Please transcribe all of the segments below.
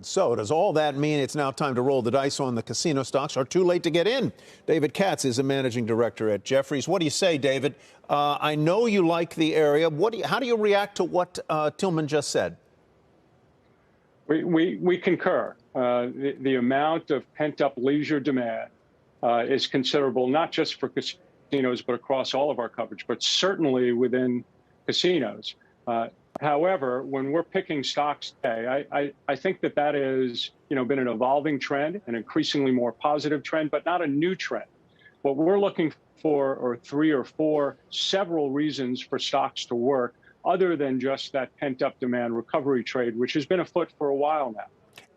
So does all that mean it's now time to roll the dice on the casino stocks, or too late to get in? David Katz is a managing director at Jefferies. What do you say, David? I know you like the area. How do you react to what Tillman just said? We concur. The amount of pent-up leisure demand is considerable, not just for casinos, but across all of our coverage, but certainly within casinos. However, when we're picking stocks today, I think that is, been an evolving trend, an increasingly more positive trend, but not a new trend. What we're looking for are 3 or 4 several reasons for stocks to work, other than just that pent-up demand recovery trade, which has been afoot for a while now.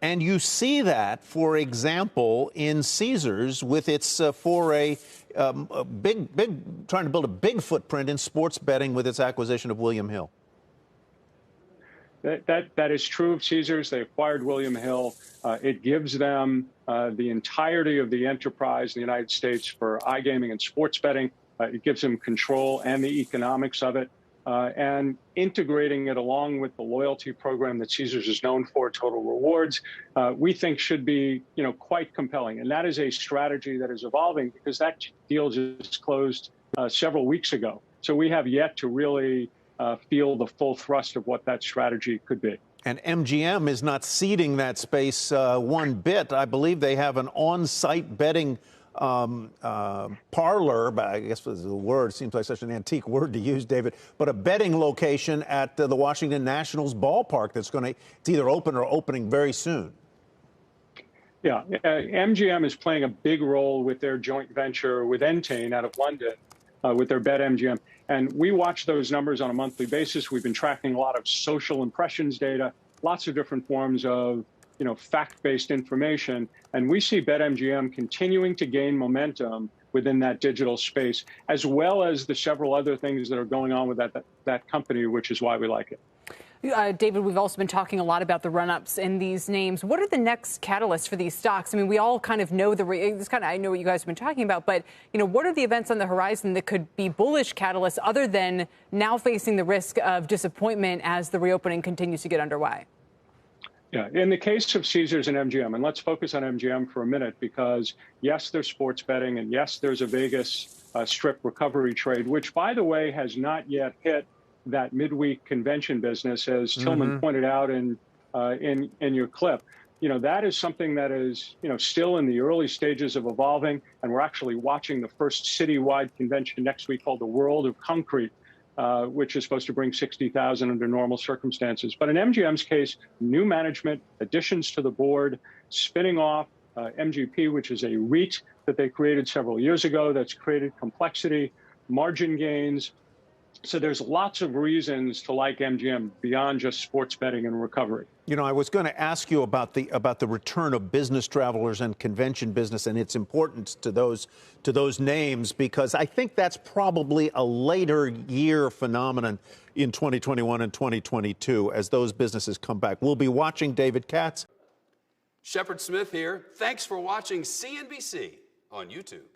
And you see that, for example, in Caesars with its foray, trying to build a big footprint in sports betting with its acquisition of William Hill. That is true of Caesars. They acquired William Hill. It gives them the entirety of the enterprise in the United States for iGaming and sports betting. It gives them control and the economics of it. And integrating it along with the loyalty program that Caesars is known for, Total Rewards, we think should be, quite compelling. And that is a strategy that is evolving because that deal just closed several weeks ago. So we have yet to really feel the full thrust of what that strategy could be. And MGM is not ceding that space one bit. I believe they have an on-site betting parlor, but I guess the word seems like such an antique word to use, David, but a betting location at the Washington Nationals ballpark that's it's either open or opening very soon. Yeah, MGM is playing a big role with their joint venture with Entain out of London with their BetMGM. And we watch those numbers on a monthly basis. We've been tracking a lot of social impressions data, lots of different forms of fact-based information. And we see BetMGM continuing to gain momentum within that digital space, as well as the several other things that are going on with that company, which is why we like it. David, we've also been talking a lot about the run-ups in these names. What are the next catalysts for these stocks? I mean, we all kind of know I know what you guys have been talking about, but, what are the events on the horizon that could be bullish catalysts other than now facing the risk of disappointment as the reopening continues to get underway? Yeah, in the case of Caesars and MGM, and let's focus on MGM for a minute, because yes, there's sports betting, and yes, there's a Vegas Strip recovery trade, which, by the way, has not yet hit that midweek convention business, as Tillman pointed out in your clip. That is something that is, still in the early stages of evolving, and we're actually watching the first citywide convention next week called the World of Concrete, which is supposed to bring 60,000 under normal circumstances. But in MGM's case, new management, additions to the board, spinning off MGP, which is a REIT that they created several years ago that's created complexity, margin gains. So there's lots of reasons to like MGM beyond just sports betting and recovery. I was going to ask you about the return of business travelers and convention business and its importance to those names, because I think that's probably a later year phenomenon in 2021 and 2022 as those businesses come back. We'll be watching. David Katz. Shepard Smith here. Thanks for watching CNBC on YouTube.